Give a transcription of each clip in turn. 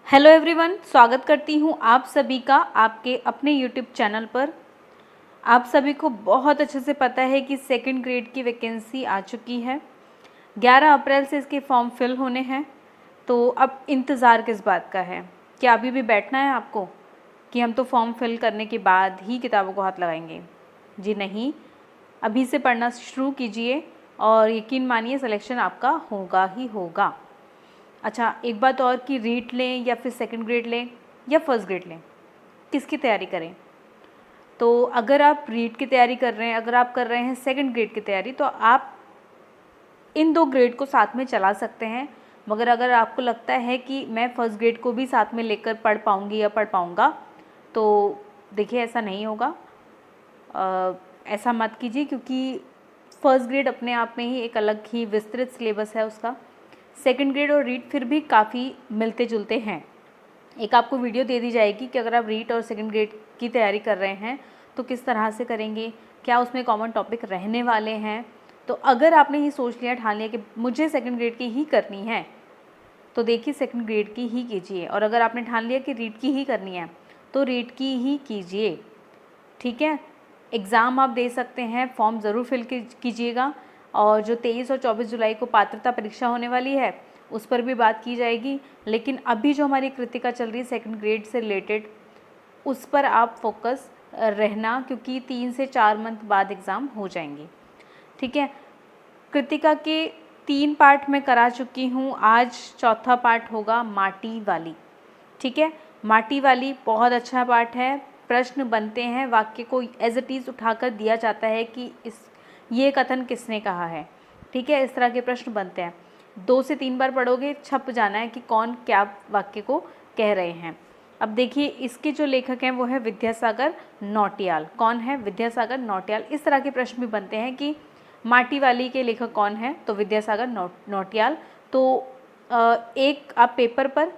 Hello everyone, स्वागत करती हूँ आप सभी का आपके अपने यूट्यूब चैनल पर। आप सभी को बहुत अच्छे से पता है कि सेकंड ग्रेड की वैकेंसी आ चुकी है। 11 अप्रैल से इसके फॉर्म फिल होने हैं। तो अब इंतज़ार किस बात का है? क्या अभी भी बैठना है आपको कि हम तो फॉर्म फिल करने के बाद ही किताबों को हाथ लगाएंगे? जी नहीं, अभी से पढ़ना शुरू कीजिए और यकीन मानिए सिलेक्शन आपका होगा ही होगा। अच्छा, एक बात और कि रीट लें या फिर सेकंड ग्रेड लें या फर्स्ट ग्रेड लें, किसकी तैयारी करें? तो अगर आप रीट की तैयारी कर रहे हैं, अगर आप कर रहे हैं सेकंड ग्रेड की तैयारी, तो आप इन दो ग्रेड को साथ में चला सकते हैं। मगर अगर आपको लगता है कि मैं फर्स्ट ग्रेड को भी साथ में लेकर पढ़ पाऊँगी या पढ़ पाऊँगा, तो देखिए ऐसा नहीं होगा। ऐसा मत कीजिए, क्योंकि फर्स्ट ग्रेड अपने आप में ही एक अलग ही विस्तृत सिलेबस है उसका। सेकंड ग्रेड और रीट फिर भी काफ़ी मिलते जुलते हैं। एक आपको वीडियो दे दी जाएगी कि अगर आप रीट और सेकंड ग्रेड की तैयारी कर रहे हैं तो किस तरह से करेंगे, क्या उसमें कॉमन टॉपिक रहने वाले हैं। तो अगर आपने ये सोच लिया, ठान लिया कि मुझे सेकंड ग्रेड की ही करनी है, तो देखिए सेकंड ग्रेड की ही कीजिए। और अगर आपने ठान लिया कि रीट की ही करनी है तो रीट की ही कीजिए, ठीक है। एग्ज़ाम आप दे सकते हैं, फॉर्म ज़रूर फिल कीजिएगा। और जो 23 और 24 जुलाई को पात्रता परीक्षा होने वाली है उस पर भी बात की जाएगी। लेकिन अभी जो हमारी कृतिका चल रही है सेकंड ग्रेड से रिलेटेड, उस पर आप फोकस रहना, क्योंकि 3 से 4 मंथ बाद एग्ज़ाम हो जाएंगे, ठीक है। कृतिका के 3 पार्ट मैं करा चुकी हूँ, आज चौथा पार्ट होगा माटी वाली, ठीक है। माटी वाली बहुत अच्छा पार्ट है। प्रश्न बनते हैं, वाक्य को एज इट इज़ उठाकर दिया जाता है कि ये कथन किसने कहा है, ठीक है। इस तरह के प्रश्न बनते हैं। 2 से 3 बार पढ़ोगे, छप जाना है कि कौन क्या वाक्य को कह रहे हैं। अब देखिए, इसके जो लेखक हैं वो है विद्यासागर नौटियाल। कौन है? विद्यासागर नौटियाल। इस तरह के प्रश्न भी बनते हैं कि माटी वाली के लेखक कौन है, तो विद्यासागर नौटियाल। तो एक आप पेपर पर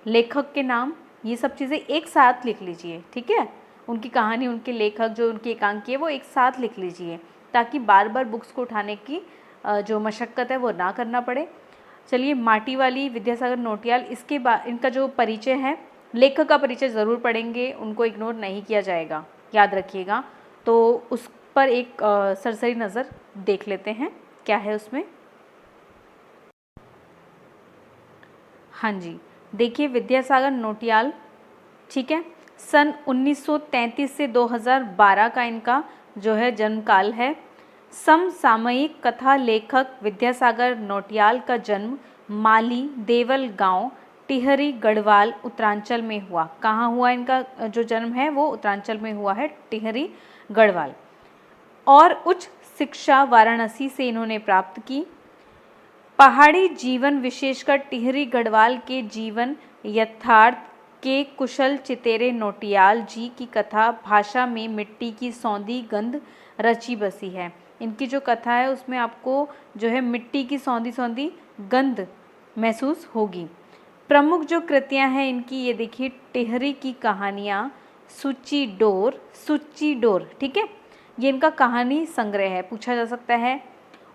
लेखक के नाम, ये सब चीज़ें एक साथ लिख लीजिए, ठीक है। उनकी कहानी, उनके लेखक, जो उनकी एकांकी है, वो एक साथ लिख लीजिए, ताकि बार बार बुक्स को उठाने की जो मशक्क़त है वो ना करना पड़े। चलिए, माटी वाली विद्यासागर नौटियाल, इसके बाद इनका जो परिचय है, लेखक का परिचय ज़रूर पढ़ेंगे, उनको इग्नोर नहीं किया जाएगा, याद रखिएगा। तो उस पर एक सरसरी नज़र देख लेते हैं क्या है उसमें। हाँ जी, देखिए विद्यासागर नौटियाल, ठीक है। सन 1933 से 2012 का इनका जो है जन्मकाल है। समसामयिक कथा लेखक विद्यासागर नौटियाल का जन्म माली देवल गांव, टिहरी गढ़वाल, उत्तरांचल में हुआ। कहाँ हुआ इनका जो जन्म है? वो उत्तरांचल में हुआ है, टिहरी गढ़वाल। और उच्च शिक्षा वाराणसी से इन्होंने प्राप्त की। पहाड़ी जीवन, विशेषकर टिहरी गढ़वाल के जीवन यथार्थ के कुशल चितेरे नौटियाल जी की कथा भाषा में मिट्टी की सौंधी गंध रची बसी है। इनकी जो कथा है उसमें आपको जो है मिट्टी की सौंधी सौंधी गंध महसूस होगी। प्रमुख जो कृतियां हैं इनकी, ये देखिए, टिहरी की कहानियाँ, सुच्ची डोर, ठीक है। ये इनका कहानी संग्रह है, पूछा जा सकता है।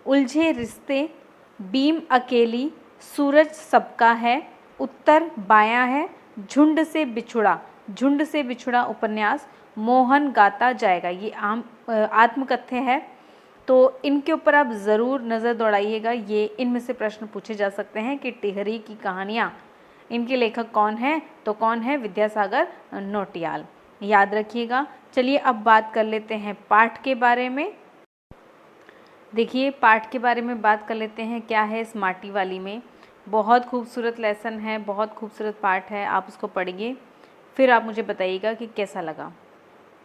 उलझे रिश्ते, बीम अकेली, सूरज सबका है, उत्तर बायां है, झुंड से बिछुड़ा उपन्यास, मोहन गाता जाएगा। ये आत्मकथ्य है, तो इनके ऊपर आप ज़रूर नज़र दौड़ाइएगा। ये इनमें से प्रश्न पूछे जा सकते हैं कि टिहरी की कहानियाँ, इनके लेखक कौन है? तो कौन है? विद्यासागर नौटियाल, याद रखिएगा। चलिए अब बात कर लेते हैं पाठ के बारे में। देखिए, पाठ के बारे में बात कर लेते हैं, क्या है इस माटी वाली में। बहुत खूबसूरत लेसन है, बहुत खूबसूरत पाठ है, आप उसको पढ़िए, फिर आप मुझे बताइएगा कि कैसा लगा।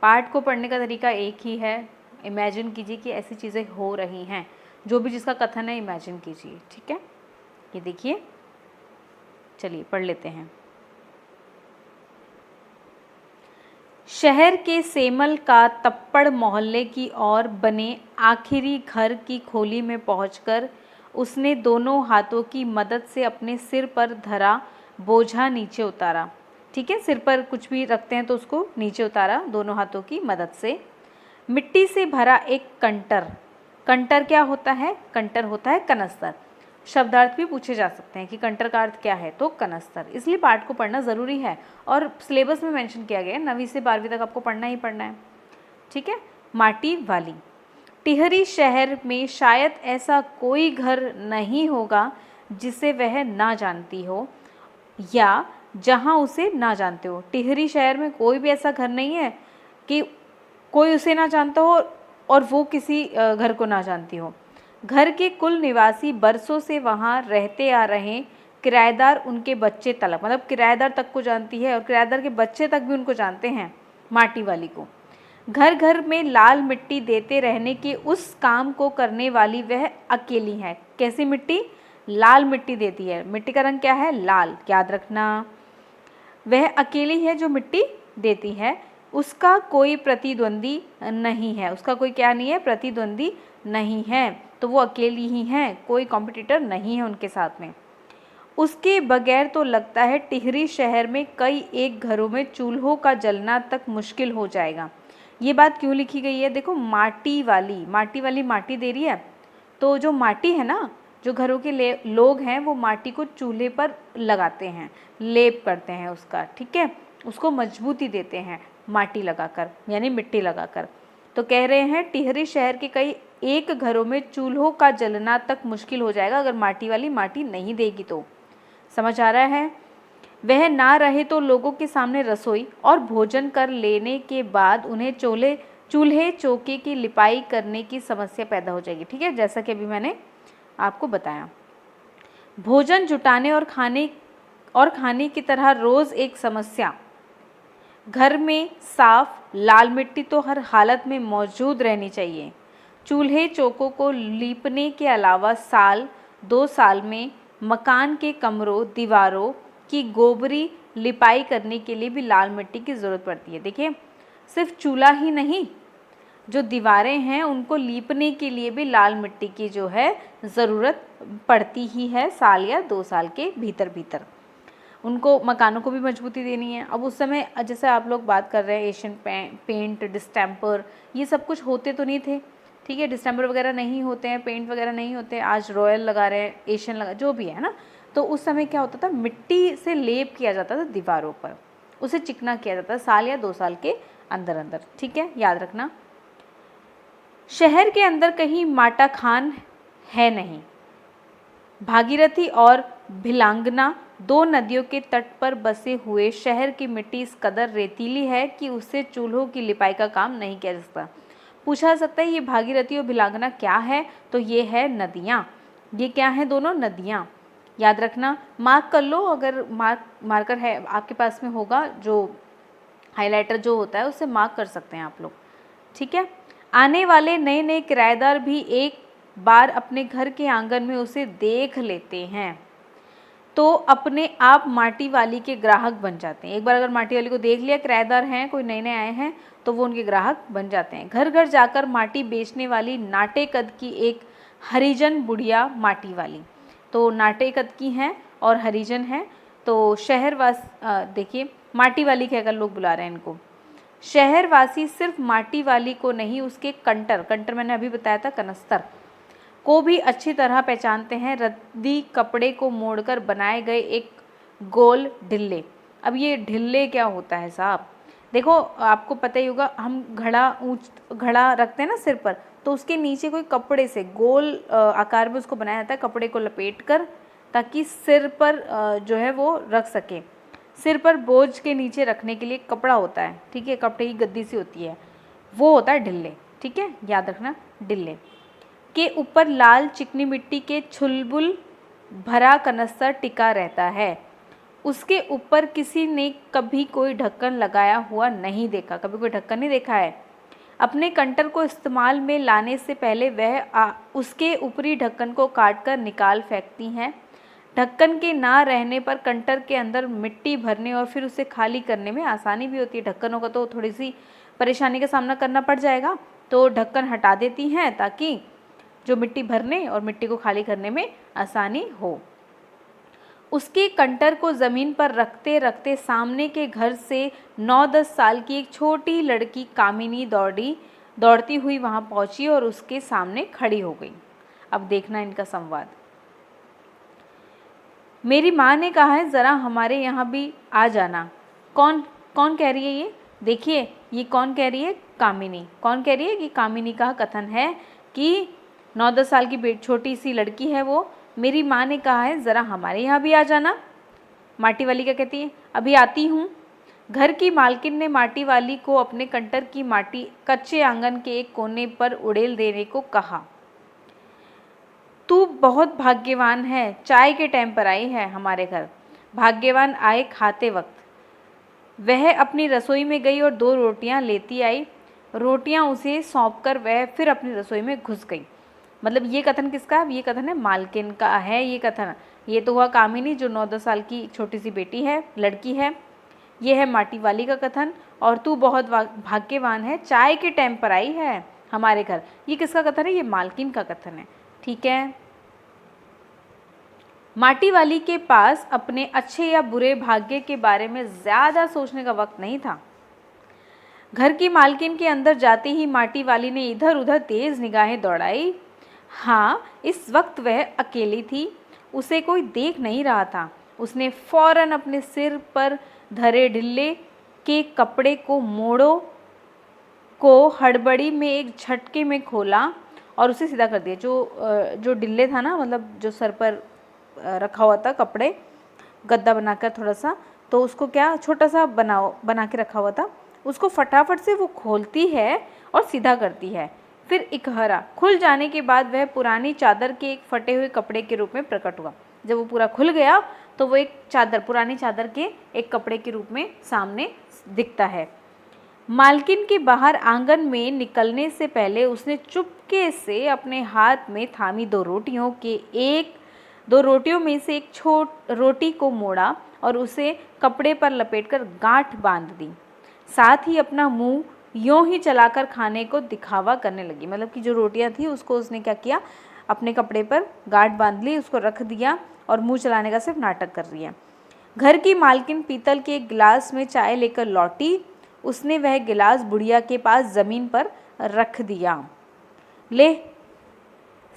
पाठ को पढ़ने का तरीका एक ही है, इमेजिन कीजिए कि ऐसी चीज़ें हो रही हैं, जो भी जिसका कथन है इमेजिन कीजिए, ठीक है। ये देखिए, चलिए पढ़ लेते हैं। शहर के सेमल का तप्पड़ मोहल्ले की ओर बने आखिरी घर की खोली में पहुंचकर उसने दोनों हाथों की मदद से अपने सिर पर धरा बोझा नीचे उतारा, ठीक है। सिर पर कुछ भी रखते हैं तो उसको नीचे उतारा दोनों हाथों की मदद से। मिट्टी से भरा एक कंटर, कंटर क्या होता है? कंटर होता है कनस्तर। शब्दार्थ भी पूछे जा सकते हैं कि कंटर का अर्थ क्या है, तो कनस्तर। इसलिए पाठ को पढ़ना ज़रूरी है और सिलेबस में मेंशन किया गया है 9वीं से 12वीं तक आपको पढ़ना ही पढ़ना है। ठीक है। माटी वाली। टिहरी शहर में शायद ऐसा कोई घर नहीं होगा जिसे वह ना जानती हो या जहां उसे ना जानते हो। टिहरी शहर में कोई भी ऐसा घर नहीं है कि कोई उसे ना जानता हो और वो किसी घर को ना जानती हो। घर के कुल निवासी बरसों से वहाँ रहते आ रहे किराएदार उनके बच्चे तलक, मतलब किराएदार तक को जानती है और किराएदार के बच्चे तक भी उनको जानते हैं, माटी वाली को। घर घर में लाल मिट्टी देते रहने के उस काम को करने वाली वह अकेली है। कैसी मिट्टी? लाल मिट्टी देती है। मिट्टी का रंग क्या है? लाल, याद रखना। वह अकेली है जो मिट्टी देती है, उसका कोई प्रतिद्वंदी नहीं है। उसका कोई क्या नहीं है? प्रतिद्वंदी नहीं है, तो वो अकेली ही हैं, कोई कॉम्पिटिटर नहीं है उनके साथ में। उसके बगैर तो लगता है टिहरी शहर में कई एक घरों में चूल्हों का जलना तक मुश्किल हो जाएगा। ये बात क्यों लिखी गई है? देखो, माटी वाली माटी दे रही है, तो जो माटी है ना, जो घरों के लोग हैं वो माटी को चूल्हे पर लगाते हैं, लेप करते हैं उसका, ठीक है, उसको मजबूती देते हैं माटी लगाकर, यानी मिट्टी लगाकर। तो कह रहे हैं टिहरी शहर के कई एक घरों में चूल्हों का जलना तक मुश्किल हो जाएगा अगर माटी वाली माटी नहीं देगी तो। समझ आ रहा है? वह ना रहे तो लोगों के सामने रसोई और भोजन कर लेने के बाद उन्हें चूल्हे चौके की लिपाई करने की समस्या पैदा हो जाएगी। ठीक है, जैसा कि अभी मैंने आपको बताया। भोजन जुटाने और खाने की तरह रोज़ एक समस्या। घर में साफ लाल मिट्टी तो हर हालत में मौजूद रहनी चाहिए। चूल्हे चौकों को लीपने के अलावा साल 2 साल में मकान के कमरों दीवारों की गोबरी लिपाई करने के लिए भी लाल मिट्टी की ज़रूरत पड़ती है। देखिए, सिर्फ चूल्हा ही नहीं, जो दीवारें हैं उनको लीपने के लिए भी लाल मिट्टी की जो है ज़रूरत पड़ती ही है, साल या 2 साल के भीतर उनको मकानों को भी मजबूती देनी है। अब उस समय जैसे आप लोग बात कर रहे हैं एशियन पेंट, डिस्टेम्पर, ये सब कुछ होते तो नहीं थे। ठीक है, डिस्टेम्पर वगैरह नहीं होते हैं, पेंट वगैरह नहीं होते, आज रॉयल लगा रहे हैं, एशियन लगा, जो भी है ना। तो उस समय क्या होता था, मिट्टी से लेप किया जाता था दीवारों पर, उसे चिकना किया जाता था साल या 2 साल के अंदर। ठीक है, याद रखना। शहर के अंदर कहीं माटा खान है नहीं। भागीरथी और भिलांगना 2 नदियों के तट पर बसे हुए शहर की मिट्टी इस कदर रेतीली है कि उससे चूल्हों की लिपाई का काम नहीं किया जा सकता। पूछा जा सकता है ये भागीरथी और भिलांगना क्या है? तो ये है नदियाँ। ये क्या है? दोनों नदियाँ। याद रखना, मार्क कर लो, अगर मार्कर है आपके पास में होगा, जो हाइलाइटर जो होता है उससे मार्क कर सकते हैं आप लोग। ठीक है। आने वाले नए किराएदार भी एक बार अपने घर के आंगन में उसे देख लेते हैं तो अपने आप माटी वाली के ग्राहक बन जाते हैं। एक बार अगर माटी वाली को देख लिया, किराएदार हैं, कोई नए आए हैं, तो वो उनके ग्राहक बन जाते हैं। घर घर जाकर माटी बेचने वाली नाटे कद की एक हरिजन बुढ़िया माटी वाली, तो नाटे कद की हैं और हरिजन हैं। तो शहरवासी, देखिए माटी वाली कहकर लोग बुला रहे हैं इनको। शहरवासी सिर्फ माटी वाली को नहीं, उसके कंटर मैंने अभी बताया था, कनस्तर को भी अच्छी तरह पहचानते हैं। रद्दी कपड़े को मोड़कर बनाए गए एक गोल ढिल्ले। अब ये ढिल्ले क्या होता है साहब? देखो, आपको पता ही होगा, हम घड़ा रखते हैं ना सिर पर, तो उसके नीचे कोई कपड़े से गोल आकार में उसको बनाया जाता है, कपड़े को लपेट कर, ताकि सिर पर जो है वो रख सके। सिर पर बोझ के नीचे रखने के लिए कपड़ा होता है, ठीक है, कपड़े की गद्दी सी होती है, वो होता है ढिल्ले। ठीक है, याद रखना, ढिल्ले के ऊपर लाल चिकनी मिट्टी के छुलबुल भरा कनस्तर टिका रहता है। उसके ऊपर किसी ने कभी कोई ढक्कन लगाया हुआ नहीं देखा। कभी कोई ढक्कन नहीं देखा है। अपने कंटर को इस्तेमाल में लाने से पहले वह उसके ऊपरी ढक्कन को काटकर निकाल फेंकती हैं। ढक्कन के ना रहने पर कंटर के अंदर मिट्टी भरने और फिर उसे खाली करने में आसानी भी होती है। ढक्कन होगा तो थोड़ी सी परेशानी का सामना करना पड़ जाएगा, तो ढक्कन हटा देती हैं ताकि जो मिट्टी भरने और मिट्टी को खाली करने में आसानी हो। उसके कंटर को ज़मीन पर रखते रखते सामने के घर से 9-10 साल की एक छोटी लड़की कामिनी दौड़ती हुई वहाँ पहुँची और उसके सामने खड़ी हो गई। अब देखना इनका संवाद। मेरी माँ ने कहा है ज़रा हमारे यहाँ भी आ जाना। कौन कौन कह रही है ये? देखिए ये कौन कह रही है? कामिनी। कौन कह रही है? कि कामिनी का कथन है कि 9-10 साल की छोटी सी लड़की है वो, मेरी माँ ने कहा है ज़रा हमारे यहाँ भी आ जाना। माटी वाली क्या कहती है? अभी आती हूँ। घर की मालकिन ने माटी वाली को अपने कंटर की माटी कच्चे आंगन के एक कोने पर उड़ेल देने को कहा। तू बहुत भाग्यवान है, चाय के टाइम पर आई है हमारे घर। भाग्यवान आए खाते वक्त। वह अपनी रसोई में गई और 2 रोटियां लेती आई। रोटियां उसे सौंपकर वह फिर अपनी रसोई में घुस गई। मतलब ये कथन किसका है? ये कथन है मालकिन का है। ये कथन, ये तो हुआ कामिनी जो 9-10 साल की छोटी सी बेटी है, लड़की है। ये है माटी वाली का कथन। और तू बहुत भाग्यवान है, चाय के टाइम पर आई है हमारे घर। ये किसका कथन है? ये मालकिन का कथन है। ठीक है। माटी वाली के पास अपने अच्छे या बुरे भाग्य के बारे में ज़्यादा सोचने का वक्त नहीं था। घर की मालकिन के अंदर जाते ही माटी वाली ने इधर उधर तेज निगाहें दौड़ाई। हाँ, इस वक्त वह अकेली थी, उसे कोई देख नहीं रहा था। उसने फौरन अपने सिर पर धरे ढिल्ले के कपड़े को मोड़ों को हड़बड़ी में एक झटके में खोला और उसे सीधा कर दिया। जो डिल्ले था ना, मतलब जो सर पर रखा हुआ था कपड़े, गद्दा बनाकर थोड़ा सा, तो उसको क्या छोटा सा बना के रखा हुआ था, उसको फटाफट से वो खोलती है और सीधा करती है। फिर इकहरा खुल जाने के बाद वह पुरानी चादर के एक फटे हुए कपड़े के रूप में प्रकट हुआ। जब वो पूरा खुल गया तो वो एक चादर, पुरानी चादर के एक कपड़े के रूप में सामने दिखता है। मालकिन के बाहर आंगन में निकलने से पहले उसने चुपके से अपने हाथ में थामी 2 रोटियों में से एक रोटी को मोड़ा और उसे कपड़े पर लपेटकर गांठ बांध दी। साथ ही अपना मुंह यों ही चलाकर खाने को दिखावा करने लगी। मतलब कि जो रोटियां थी उसको उसने क्या किया, अपने कपड़े पर गांठ बांध ली, उसको रख दिया और मुंह चलाने का सिर्फ नाटक कर रही है। घर की मालकिन पीतल के एक गिलास में चाय लेकर लौटी। उसने वह गिलास बुढ़िया के पास ज़मीन पर रख दिया। ले,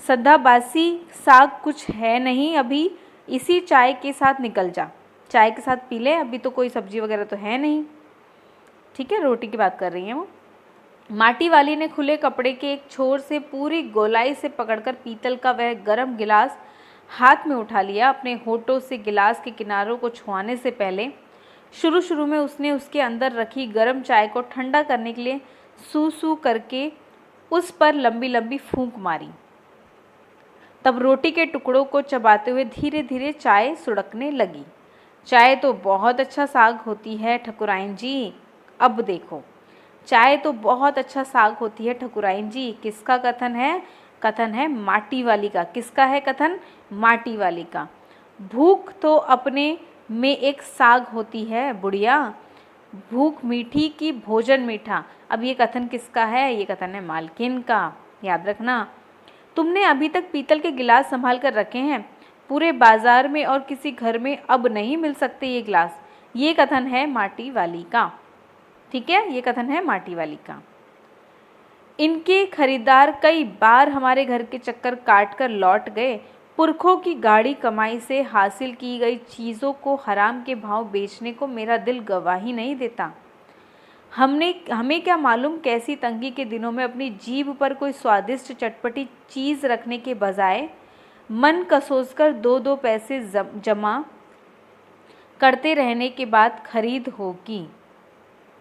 सदाबासी साग कुछ है नहीं, अभी इसी चाय के साथ निकल जा। चाय के साथ पी ले, अभी तो कोई सब्जी वगैरह तो है नहीं। ठीक है, रोटी की बात कर रही हैं वो। माटी वाली ने खुले कपड़े के एक छोर से पूरी गोलाई से पकड़कर पीतल का वह गर्म गिलास हाथ में उठा लिया। अपने होठों से गिलास के किनारों को छुआने से पहले शुरू में उसने उसके अंदर रखी गर्म चाय को ठंडा करने के लिए सू सू करके उस पर लंबी लंबी फूंक मारी। तब रोटी के टुकड़ों को चबाते हुए धीरे धीरे चाय सुड़कने लगी। चाय तो बहुत अच्छा साग होती है ठकुराइन जी। अब देखो, चाय तो बहुत अच्छा साग होती है ठकुराइन जी। किसका कथन है? कथन है माटी वाली का। किसका है कथन? माटी वाली का। भूख तो अपने में एक साग होती है बुढ़िया, भूख मीठी की भोजन मीठा। अब ये कथन किसका है? ये कथन है मालकिन का, याद रखना। तुमने अभी तक पीतल के गिलास संभाल कर रखे हैं, पूरे बाजार में और किसी घर में अब नहीं मिल सकते ये गिलास। ये कथन है माटी वाली का। ठीक है, ये कथन है माटी वाली का। इनके खरीदार कई बार हमारे घर के चक्कर काट कर लौट गए। पुरखों की गाढ़ी कमाई से हासिल की गई चीज़ों को हराम के भाव बेचने को मेरा दिल गवाही नहीं देता। हमें क्या मालूम कैसी तंगी के दिनों में अपनी जीभ पर कोई स्वादिष्ट चटपटी चीज़ रखने के बजाय मन कसोसकर 2-2 पैसे जमा करते रहने के बाद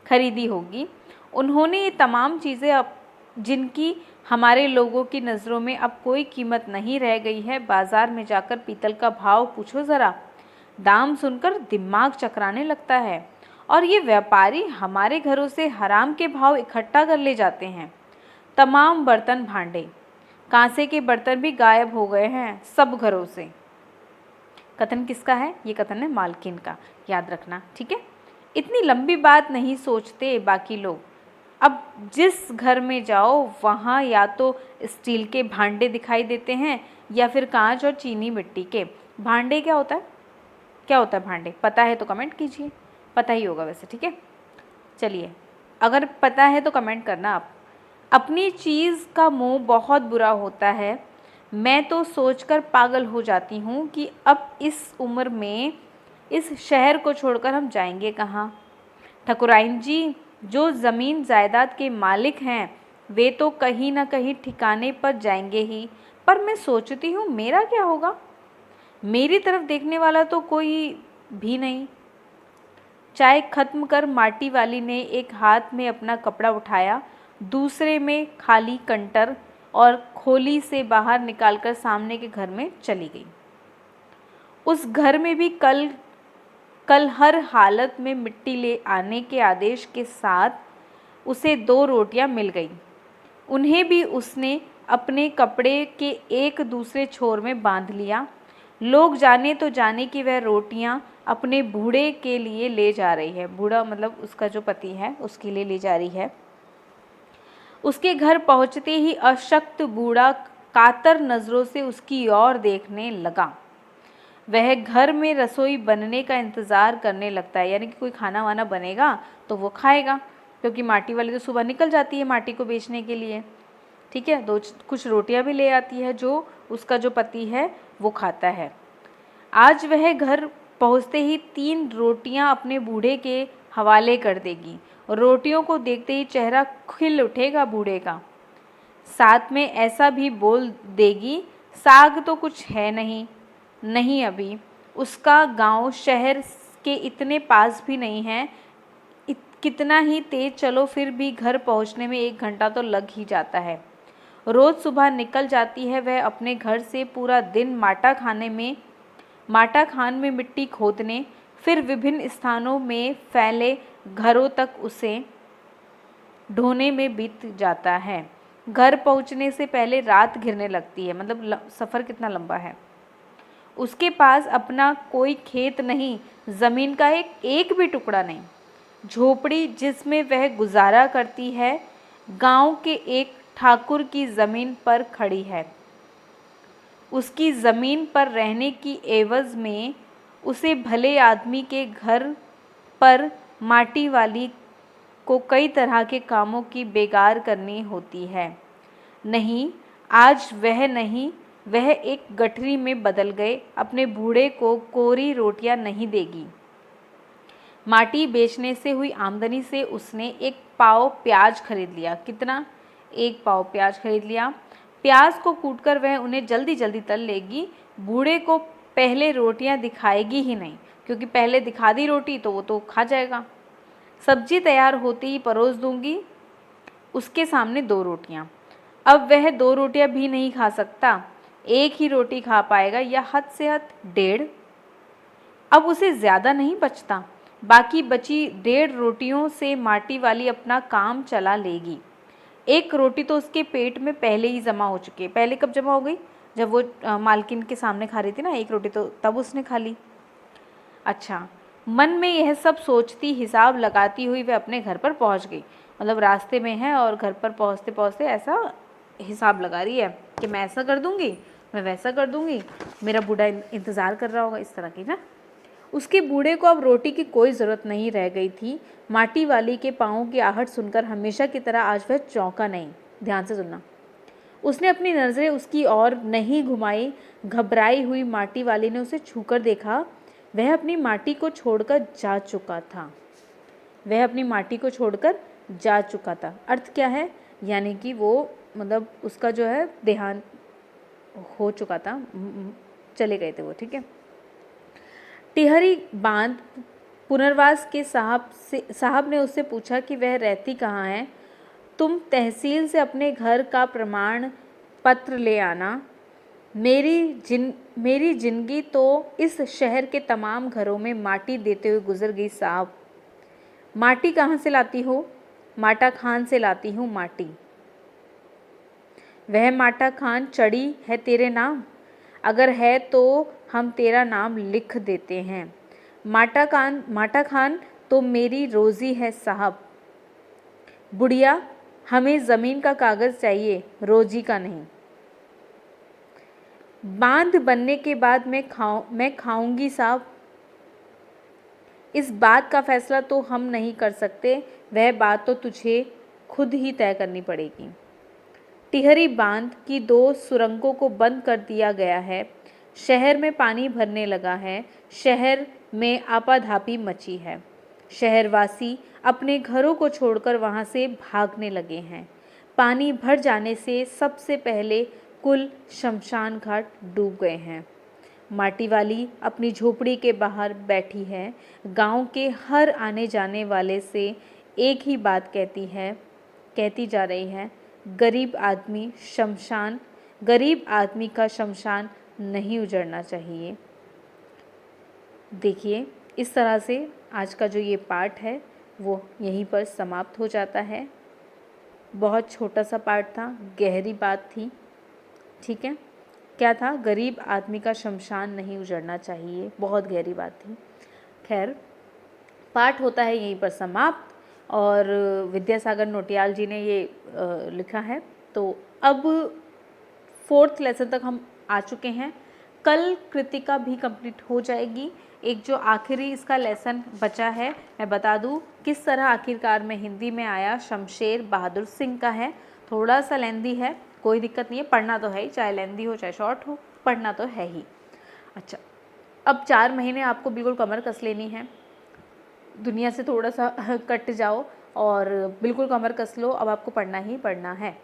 खरीदी होगी। उन्होंने ये तमाम चीज़ें जिनकी हमारे लोगों की नज़रों में अब कोई कीमत नहीं रह गई है, बाज़ार में जाकर पीतल का भाव पूछो ज़रा। दाम सुनकर दिमाग चकराने लगता है। और ये व्यापारी हमारे घरों से हराम के भाव इकट्ठा कर ले जाते हैं। तमाम बर्तन भांडे, कांसे के बर्तन भी गायब हो गए हैं सब घरों से। कथन किसका है? ये कथन है मालकिन का, याद रखना। ठीक है, इतनी लंबी बात नहीं सोचते बाकी लोग। अब जिस घर में जाओ वहाँ या तो स्टील के भांडे दिखाई देते हैं या फिर कांच और चीनी मिट्टी के भांडे। क्या होता है? क्या होता है भांडे? पता है तो कमेंट कीजिए, पता ही होगा वैसे। ठीक है, चलिए, अगर पता है तो कमेंट करना आप। अपनी चीज़ का मोह बहुत बुरा होता है, मैं तो सोचकर पागल हो जाती हूँ कि अब इस उम्र में इस शहर को छोड़कर हम जाएंगे कहाँ। ठकुराइन जी, जो ज़मीन जायदाद के मालिक हैं वे तो कहीं ना कहीं ठिकाने पर जाएंगे ही, पर मैं सोचती हूँ मेरा क्या होगा। मेरी तरफ देखने वाला तो कोई भी नहीं। चाय खत्म कर माटी वाली ने एक हाथ में अपना कपड़ा उठाया, दूसरे में खाली कंटर, और खोली से बाहर निकालकर सामने के घर में चली गई। उस घर में भी कल कल हर हालत में मिट्टी ले आने के आदेश के साथ उसे 2 रोटियां मिल गईं। उन्हें भी उसने अपने कपड़े के एक दूसरे छोर में बांध लिया। लोग जाने तो जाने कि वह रोटियां अपने बूढ़े के लिए ले जा रही है। बूढ़ा मतलब उसका जो पति है उसके लिए ले जा रही है। उसके घर पहुंचते ही अशक्त बूढ़ा कातर नज़रों से उसकी ओर देखने लगा। वह घर में रसोई बनने का इंतज़ार करने लगता है, यानी कि कोई खाना वाना बनेगा तो वो खाएगा, क्योंकि माटी वाली तो सुबह निकल जाती है माटी को बेचने के लिए। ठीक है, कुछ रोटियां भी ले आती है जो उसका जो पति है वो खाता है। आज वह घर पहुंचते ही 3 रोटियां अपने बूढ़े के हवाले कर देगी। रोटियों को देखते ही चेहरा खिल उठेगा बूढ़े का। साथ में ऐसा भी बोल देगी, साग तो कुछ है नहीं, नहीं अभी उसका गांव शहर के इतने पास भी नहीं है। कितना ही तेज चलो फिर भी घर पहुंचने में 1 घंटा तो लग ही जाता है। रोज़ सुबह निकल जाती है वह अपने घर से, पूरा दिन माटा खान में मिट्टी खोदने, फिर विभिन्न स्थानों में फैले घरों तक उसे ढोने में बीत जाता है। घर पहुंचने से पहले रात घिरने लगती है, मतलब सफ़र कितना लंबा है। उसके पास अपना कोई खेत नहीं, ज़मीन का एक भी टुकड़ा नहीं। झोपड़ी जिसमें वह गुजारा करती है गांव के एक ठाकुर की ज़मीन पर खड़ी है। उसकी ज़मीन पर रहने की एवज़ में उसे भले आदमी के घर पर माटी वाली को कई तरह के कामों की बेगार करनी होती है। नहीं, आज वह नहीं, वह एक गठरी में बदल गए अपने बूढ़े को कोरी रोटियां नहीं देगी। माटी बेचने से हुई आमदनी से उसने 1 पाव प्याज खरीद लिया। कितना? 1 पाव प्याज खरीद लिया। प्याज को कूटकर वह उन्हें जल्दी जल्दी तल लेगी। बूढ़े को पहले रोटियां दिखाएगी ही नहीं, क्योंकि पहले दिखा दी रोटी तो वो तो खा जाएगा। सब्जी तैयार होते ही परोस दूंगी उसके सामने 2 रोटियां। अब वह 2 रोटियां भी नहीं खा सकता, 1 ही रोटी खा पाएगा या हद से हद 1.5। अब उसे ज़्यादा नहीं बचता। बाकी बची 1.5 रोटियों से माटी वाली अपना काम चला लेगी। 1 रोटी तो उसके पेट में पहले ही जमा हो चुकी है। पहले कब जमा हो गई? जब वो मालकिन के सामने खा रही थी ना 1 रोटी, तो तब उसने खा ली। अच्छा, मन में यह सब सोचती हिसाब लगाती हुई वह अपने घर पर पहुंच गई। मतलब रास्ते में है और घर पर पहुंचते पहुंचते ऐसा हिसाब लगा रही है कि मैं ऐसा कर दूंगी, मैं वैसा कर दूंगी, मेरा बूढ़ा इंतज़ार कर रहा होगा, इस तरह की ना। उसके बूढ़े को अब रोटी की कोई ज़रूरत नहीं रह गई थी। माटी वाली के पाँव की आहट सुनकर हमेशा की तरह आज वह चौंका नहीं। ध्यान से सुनना। उसने अपनी नज़रें उसकी ओर नहीं घुमाई। घबराई हुई माटी वाली ने उसे छूकर देखा। वह अपनी माटी को छोड़कर जा चुका था। वह अपनी माटी को छोड़कर जा चुका था। अर्थ क्या है? यानी कि वो मतलब उसका जो है देहांत हो चुका था, चले गए थे वो। ठीक है। टिहरी बांध पुनर्वास के साहब ने उससे पूछा कि वह रहती कहाँ है। तुम तहसील से अपने घर का प्रमाण पत्र ले आना। मेरी जिंदगी तो इस शहर के तमाम घरों में माटी देते हुए गुजर गई साहब। माटी कहाँ से लाती हो? माटा खान से लाती हूँ माटी। वह माटा खान चढ़ी है तेरे नाम? अगर है तो हम तेरा नाम लिख देते हैं। माटा खान तो मेरी रोज़ी है साहब। बुढ़िया, हमें ज़मीन का कागज़ चाहिए, रोज़ी का नहीं। बांध बनने के बाद मैं खाऊंगी साहब। इस बात का फैसला तो हम नहीं कर सकते, वह बात तो तुझे खुद ही तय करनी पड़ेगी। टिहरी बांध की 2 सुरंगों को बंद कर दिया गया है। शहर में पानी भरने लगा है। शहर में आपाधापी मची है। शहरवासी अपने घरों को छोड़कर वहां से भागने लगे हैं। पानी भर जाने से सबसे पहले कुल शमशान घाट डूब गए हैं। माटी वाली अपनी झोपड़ी के बाहर बैठी है। गांव के हर आने जाने वाले से एक ही बात कहती जा रही है, गरीब आदमी का शमशान नहीं उजड़ना चाहिए। देखिए, इस तरह से आज का जो ये पार्ट है वो यहीं पर समाप्त हो जाता है। बहुत छोटा सा पार्ट था, गहरी बात थी। ठीक है, क्या था? गरीब आदमी का शमशान नहीं उजड़ना चाहिए, बहुत गहरी बात थी। खैर, पाठ होता है यहीं पर समाप्त और विद्यासागर नोटियाल जी ने ये लिखा है। तो अब 4th लेसन तक हम आ चुके हैं। कल कृतिका भी कंप्लीट हो जाएगी। एक जो आखिरी इसका लेसन बचा है, मैं बता दूं किस तरह आखिरकार में हिंदी में आया, शमशेर बहादुर सिंह का है। थोड़ा सा लेंदी है, कोई दिक्कत नहीं है, पढ़ना तो है ही, चाहे लेंदी हो चाहे शॉर्ट हो, पढ़ना तो है ही। अच्छा, अब 4 महीने आपको बिल्कुल कमर कस लेनी है, दुनिया से थोड़ा सा कट जाओ और बिल्कुल कमर कस लो। अब आपको पढ़ना ही पढ़ना है,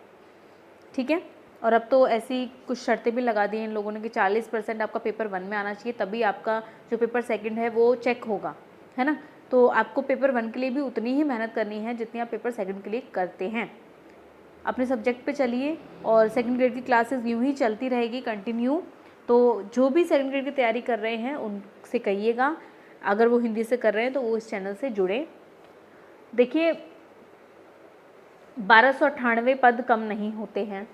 ठीक है। और अब तो ऐसी कुछ शर्तें भी लगा दी हैं इन लोगों ने कि 40% आपका पेपर 1 में आना चाहिए, तभी आपका जो पेपर 2 है वो चेक होगा, है ना। तो आपको पेपर 1 के लिए भी उतनी ही मेहनत करनी है जितनी आप पेपर 2 के लिए करते हैं। अपने सब्जेक्ट पे चलिए और 2nd ग्रेड की क्लासेस यूँ ही चलती रहेगी कंटिन्यू। तो जो भी 2nd ग्रेड की तैयारी कर रहे हैं उनसे कहिएगा, अगर वो हिंदी से कर रहे हैं तो वो इस चैनल से जुड़े। देखिए, 1298 पद कम नहीं होते हैं,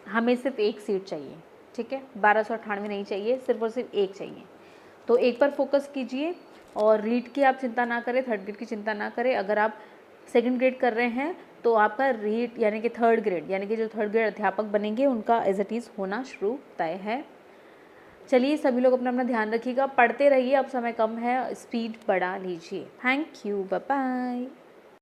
हमें सिर्फ 1 सीट चाहिए, ठीक है। 1298 नहीं चाहिए, सिर्फ और सिर्फ 1 चाहिए। तो एक पर फोकस कीजिए और रीड की आप चिंता ना करें, 3rd ग्रेड की चिंता ना करें। अगर आप 2nd ग्रेड कर रहे हैं तो आपका रीड यानी कि 3rd ग्रेड, यानी कि जो 3rd ग्रेड अध्यापक बनेंगे उनका एज इट इज़ होना शुरू तय है। चलिए, सभी लोग अपना अपना ध्यान रखिएगा, पढ़ते रहिए, अब समय कम है, स्पीड बढ़ा लीजिए। Thank you, bye bye.